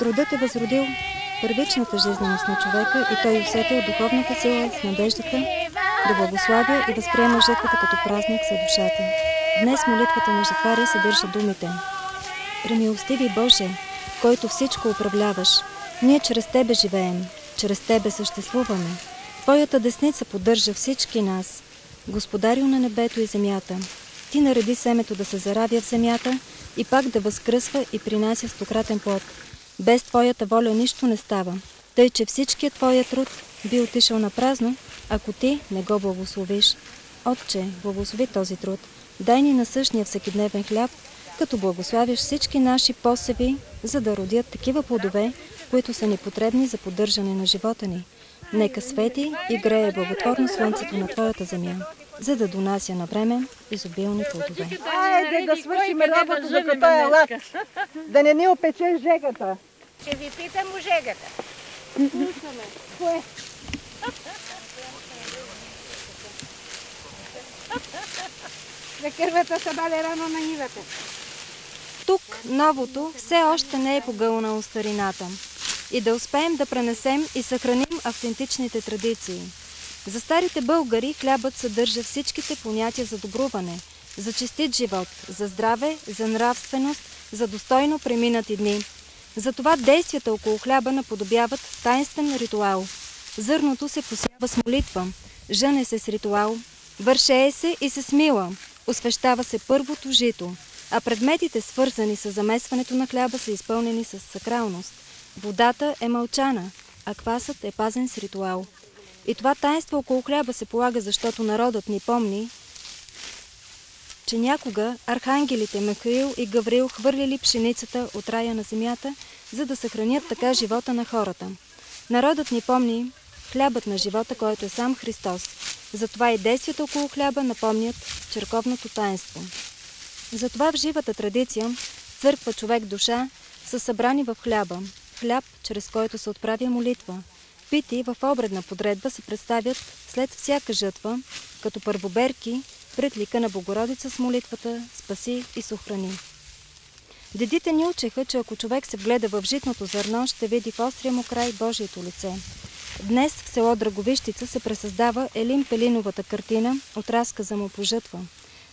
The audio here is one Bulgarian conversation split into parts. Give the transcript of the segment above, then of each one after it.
Трудът е възродил първичната жизненост на човека и той усетил духовната сила с надеждата да благославя и възприема жертвата като празник за душата. Днес молитвата на жетваря съдържа думите: Премилостиви Боже, който всичко управляваш, ние чрез Тебе живеем, чрез Тебе съществуваме. Твоята десница поддържа всички нас. Господарю на небето и земята, Ти нареди семето да се заравя в земята и пак да възкръсва и принася стократен плод. Без Твоята воля нищо не става, тъй че всичкият Твоя труд би отишъл на празно, ако Ти не го благословиш. Отче, благослови този труд, дай ни насъщния всекидневен хляб, като благославиш всички наши посеви, за да родят такива плодове, които са ни потребни за поддържане на живота ни. Нека свети и грее благотворно слънцето на Твоята земя, за да донася на време изобилни плодове. Айде да свършим работа, докато е лад. Да не ни опече жегата. Ще ви питам у жегата. Слушаме. Кое? Кървата се баде рано на нивата. Тук новото все още не е погълнало старината. И да успеем да пренесем и съхраним автентичните традиции. За старите българи хлябът съдържа всичките понятия за добруване, за честит живот, за здраве, за нравственост, за достойно преминати дни. Затова действията около хляба наподобяват таинствен ритуал. Зърното се посява с молитва, жъне се с ритуал, вършее се и се смила, освещава се първото жито, а предметите, свързани с замесването на хляба, са изпълнени с сакралност. Водата е мълчана, а квасът е пазен с ритуал. И това таинство около хляба се полага, защото народът ни помни, че някога архангелите Михаил и Гавриил хвърлили пшеницата от рая на земята, за да съхранят така живота на хората. Народът ни помни хлябът на живота, който е сам Христос. Затова и действията около хляба напомнят църковното таинство. Затова в живата традиция църква, човек, душа са събрани в хляба. Хляб, чрез който се отправя молитва. Пити в обредна подредба се представят след всяка жътва, като първоберки пред лика на Богородица с молитвата «Спаси и сохрани». Дедите ни учеха, че ако човек се вгледа в житното зърно, ще види в острия му край Божието лице. Днес в село Драговищица се пресъздава Елин Пелиновата картина от разказа му по жътва.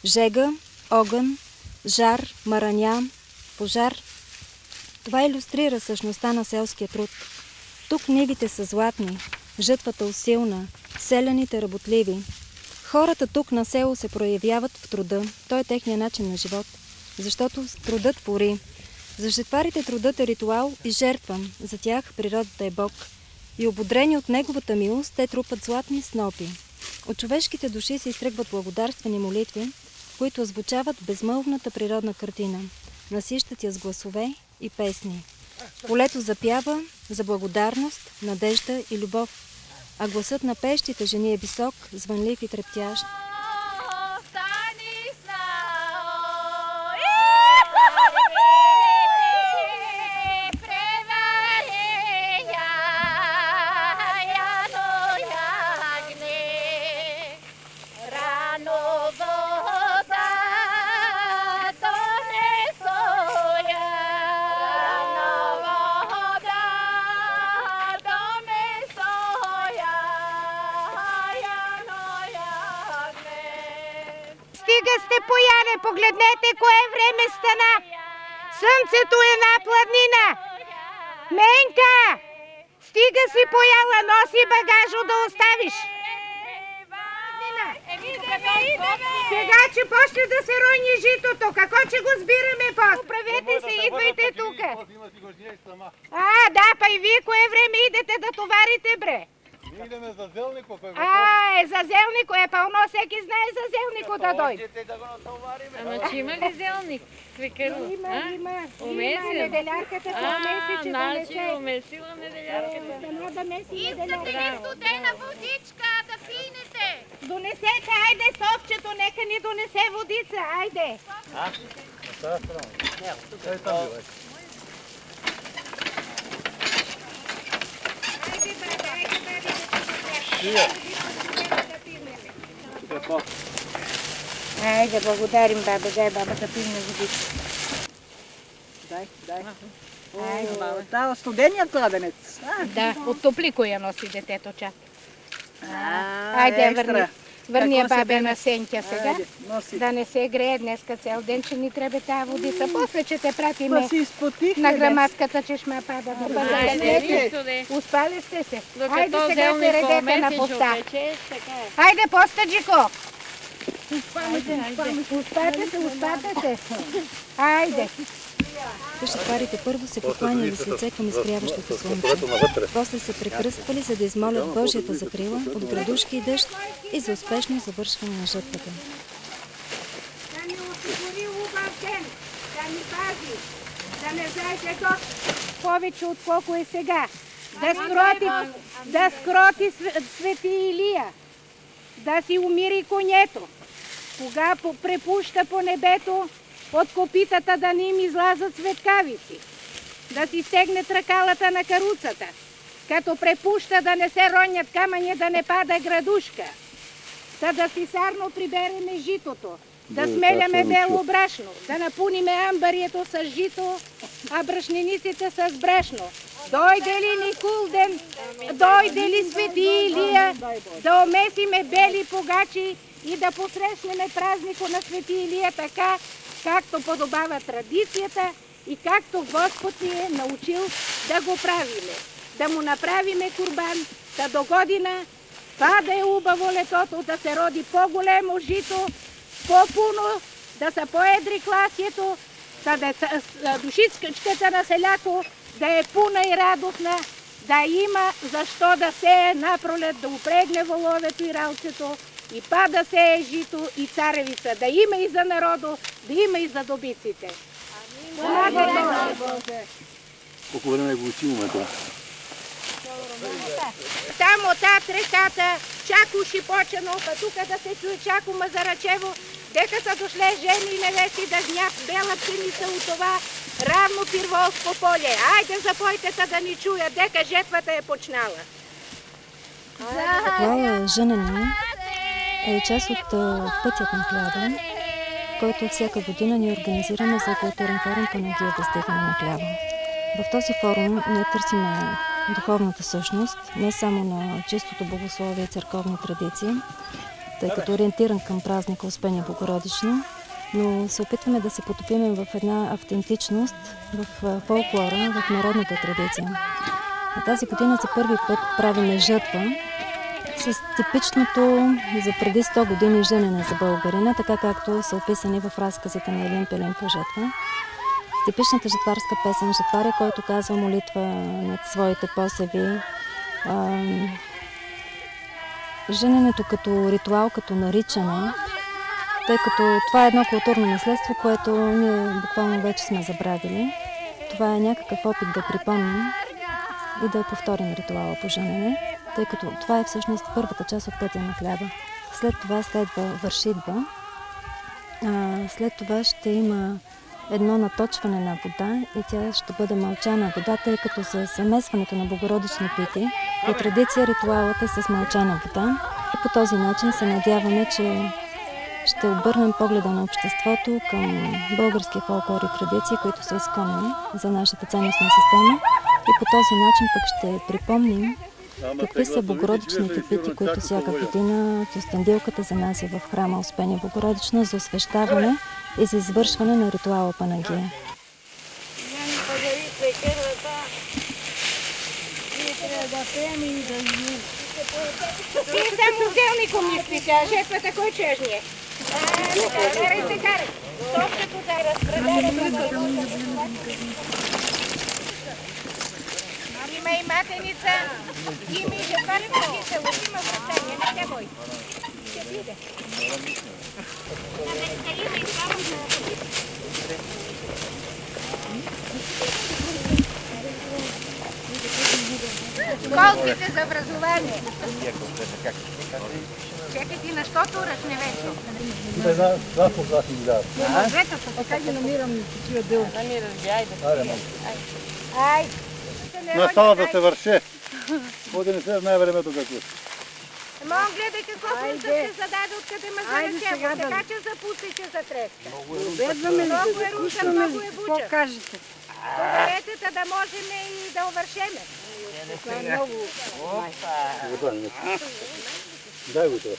Жега, огън, жар, мараня, пожар. Това илюстрира същността на селския труд. Тук нивите са златни, жътвата усилна, селяните работливи. Хората тук на село се проявяват в труда. Той е техният начин на живот, защото трудът твори. За жетварите трудът е ритуал и жертва. За тях природата е Бог. И ободрени от Неговата милост, те трупат златни снопи. От човешките души се изтръгват благодарствени молитви, които озвучават безмълвната природна картина. Насищат я с гласове и песни. Полето запява за благодарност, надежда и любов, а гласът на пеещите жени е висок, звънлив и трептящ. Стига сте пояне, погледнете кое време стана. Слънцето е на планина. Менка, стига си пояла, носи багажо да оставиш. Сега, че почне да се ройни житото, какво че го сбираме после? Оправете се, идвайте тук. Да, па и вие кое време идете да товарите, бре? Ние идеме за Зелнико. За Зелнико, пълно, всеки знае за Зелнико да дойде. Ама че има ли Зелник? Има. Неделярката се умеси, че значи умесила неделярката. Искате ли студена водичка да пинете? Донесете, айде совчето, нека ни донесе водица, айде. Айде, благодарим, баба. Дай бабата пине водичка. Дай. Та студеният кладенец. Да, от топлико я носи детето чак. Айде, върни я бабе на Сенкя сега. Да не се грее днеска цял ден, че ни трябва тая водица. После, че те пратиме на грамадската чешма пада. Успали сте се? Айде сега се редете на поста. Айде, поста, Джико! Успате се. Айде. Къщетварите първо се покланяли с лице към изгряващото слънце. После се прекръствали, за да измолят Божията закрила от градушки и дъжд и за успешно завършване на жътвата. Да ни осигури убав ден, да ни пази, да не знаете повече отколко е сега. Да скроти свети Илия, да си умири конето, кога препуща по небето от копитата да не им излязат светкавици, да си стегне тракалата на каруцата, като препуща да не се ронят камъни, да не пада градушка, да си сарно прибереме житото, да смеляме бело брашно, да напуниме амбарието с жито, а брашнениците с брашно. Дойде ли Никулден, дойде ли свети Илия, да омесиме бели погачи и да посрещнеме празника на свети Илия така, както подобава традицията и както Господ ни е научил да го правиме. Да му направиме курбан, да до година да е убаво летото, да се роди по-големо жито, по-пуно, да са по-едри класието, да душичката на селято да е пуна и радостна, да има защо да сее напролет, да упрегне воловето и ралцето, и да сее жито и царевица, да има и за народо, да има и за добиците. Колко време го учи момента? Там от реката, чако шипочено, па тука да се чуе чако Мазарачево, дека са дошле жени и невести да жнят бела пшеница от това равно пирволско поле. Айде запойте да ни чуят, дека жетвата е почнала. Ритуала жънене е част от пътят на хляба, който всяка година ние организираме за културен форум Панагия въздигане на хляба. В този форум ние търсиме духовната същност, не само на чистото богословие и църковни традиции, тъй като ориентиран към празника Успение Богородично, но се опитваме да се потопим в една автентичност, в фолклора, в народната традиция. А тази година за първи път правиме жътва с типичното за преди 100 години жънене за българина, така както са описани в разказите на Елин Пелин по жътва. Типичната жетварска песен Жетваря, който казва молитва над своите посеви. Жъненето като ритуал, като наричане, тъй като това е едно културно наследство, което ние буквално вече сме забравили. Това е някакъв опит да припомним и да повторим ритуала по жънене, тъй като това е всъщност първата част от пътя на хляба. След това следва вършитба, след това ще има едно наточване на вода и тя ще бъде мълчана вода, тъй като за замесването на богородични пити по традиция ритуалът е с мълчана вода. И по този начин се надяваме, че ще обърнем погледа на обществото към български фолклор и традиции, които са изконни за нашата ценностна система. И по този начин пък ще припомним какви са богородичните пити, които всяка година Кюстендилката занася в храма Успение Богородично за освещаване и за извършване на ритуала Панагия. Вие само отделником мислите, а жетвата кой чежни е? Карайте, карайте. Топката да разпределя. Има и матеница, има и жетварска кисело, има връщение, не се бой. Ще биде. Колките за образование. Чекай ти на що тураш невесто? Не знам, какво глас ми дава. Как ги намирам такива дел? Намираш ги, айде. Айде. Не става да се върше. Ходи не се знае времето какво. Ама он гледай какво съм се зададе, откъде ме залечево, така че запусти, че затреска. Бедваме ли Много се, е руша, закусваме много ли, е какво буча. кажете? Туалетата да можем и да увършеме. Това е много. Дай го това.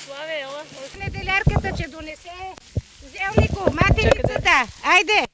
Славе, ела. Неделярката, че донесе зелнико, материцата. Айде!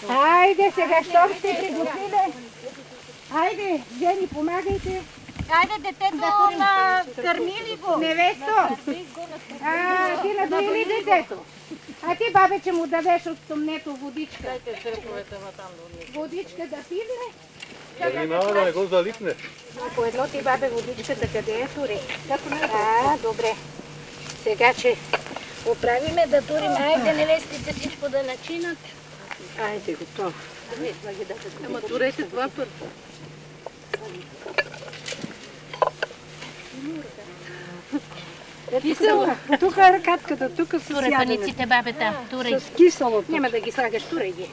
Айде сега, щом сте приготвили? Айде, жени, помагайте. Айде, детето на кърмили го. Невесто, ти надоили детето. А ти, бабе, му дадеш от стомнето водичка. Дайте сърповете там до Водичка да пивне. Да внимава да не го залипне. По едно ти, бабе, водичката къде е, тури? Добре. Сега, че оправиме да турим. Айде, невестите всичко да начинат. Айде, готово. Ама турете това първо. Кисело. Тук е ръкатката, тук с Турай паниците, бабета, турай. С киселото. Няма да ги слагаш, турай ги.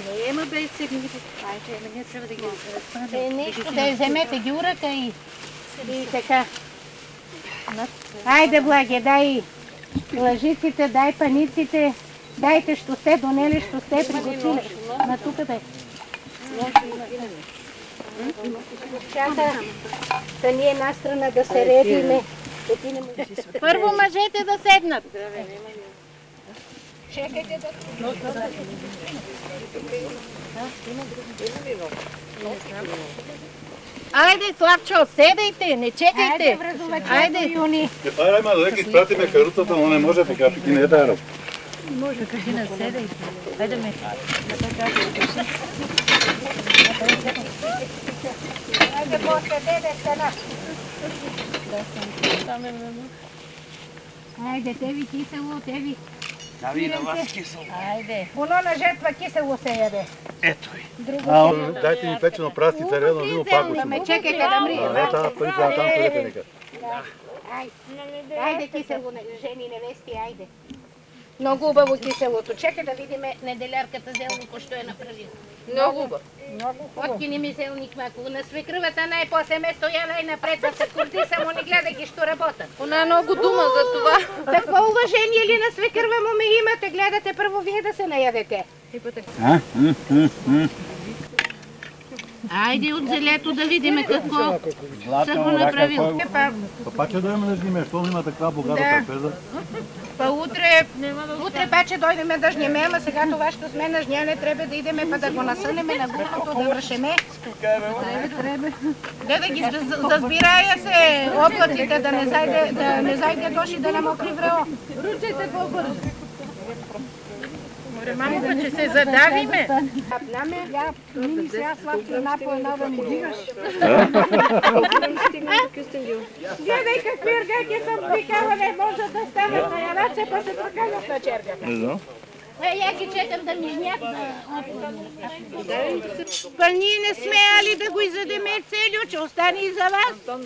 Не, ема бе сегни. Айде, не трябва да ги разпадам. Нещо да вземете ги уръка и така. Айде, Благе, дай лъжиците, дай паниците, дайте, що сте донели, що сте приготвили. На тук бе. Чата, да ни една страна да се редиме. Първо мъжете да седнат. Чекайте да... Айде, Славчо, седайте, не чекайте. Айде, Юни. Айде, ама да изпратиме каруцата, но не може така, пики не е тая работа. Може, кажи на седайте. Айде ме. Айде, после деде стана. Айде, теви кисело, теви. Нави на вас кисело. Айде. Оно на жетва кисело се яде. Ето и. Дайте ми печено прасница, редно вино пак го Ме чекайте да мрием. Не, това пари трябва там ходете нека. Айде кисело, жени, невести, айде. Много хубаво киселото. Чекай да видим неделярката зелнико, що е направил. Много хубаво. Откини ми зелник мако. На свекръвата най-после ме стояла и напред да се курди, само не гледа ги, що работят. Она е много дума за това. Какво уважение ли на свекръва му ме имате? Гледате първо вие да се наядете. Айде от зелето да видим какво са го направил. Паче да имаме да жниме, що има така богата трапеза? Па утре паче дойдеме да жнеме, ама сега това ще сме на жняне, трябва да идеме па да го насънеме на групата, да вършеме. Да ги зазбирая се облаците, да не зайде доши да не мокри време. Ручете по-бързо. Мамо, че се задавиме. Я мини сега Славчо една по една да ми дигаш. Гледай какви ергаки съм прикала, не може да станат на ядаче, па се прокалят на чергата. Не знам. Я ги чекам да ми жнят. Па ние не сме али да го изядеме целио, че остане и за вас.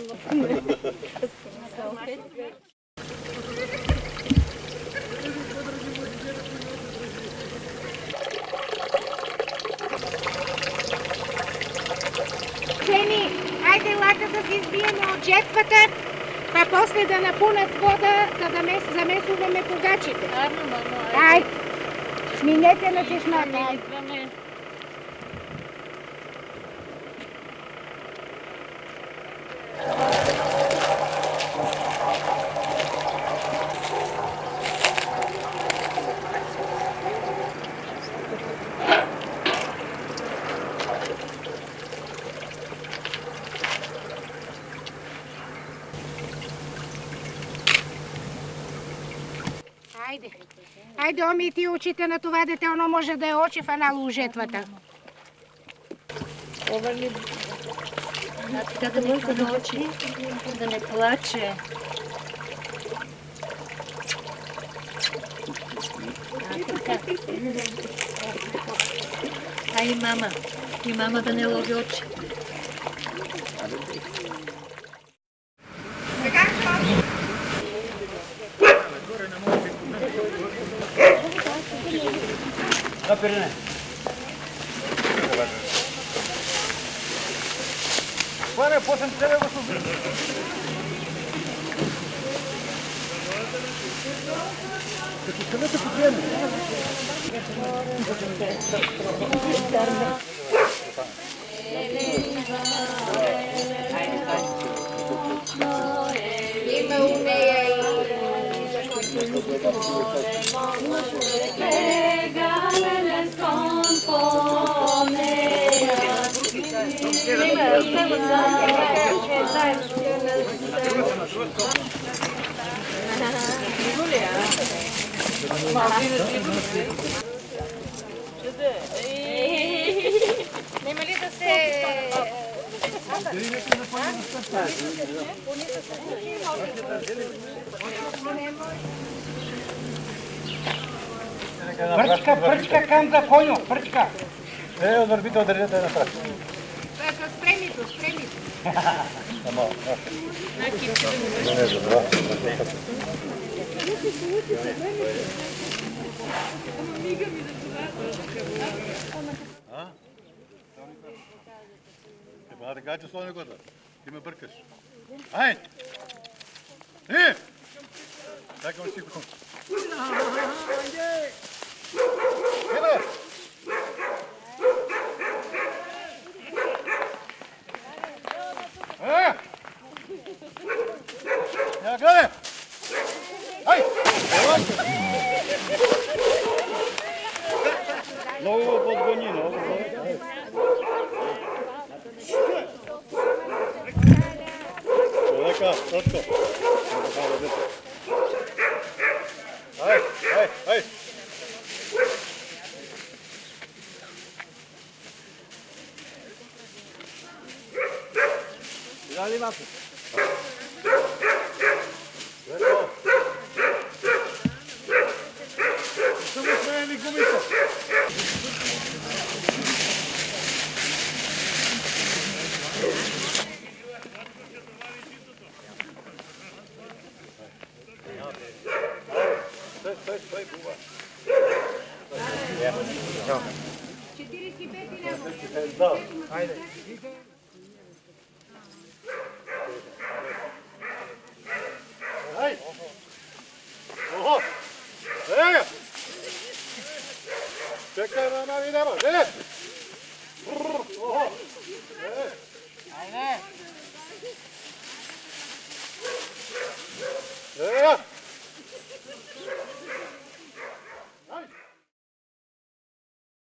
Жени, айде лака да се избиеме от жетвата, па после да напунат вода, да замесуваме погачите. Айде, минете на чешмата. Айде, омити очите на това дете, оно може да е очи в анало у жетвата. Така да не научи, да не плаче. А и мама да не лови очи. Наперене. Пане, после тебе го слушам. Като където подвеме. Нема ли да се... Пръчка, кам за коню, пръчка. От върбите отдържете напред. Спремито. Ама, Ебала така, че слони года. Ти ме бъркаш. Ай! Чакам си го. Еба! Я гледай! Ай! Много подгони, много. Човека, точко. Ай! Дали малко. Лето. Само смени гумите. Стой, буба. 45 ляво. Айде. Ай! Ого! Ега! Чекай, мама, видимо! Ого! Айде!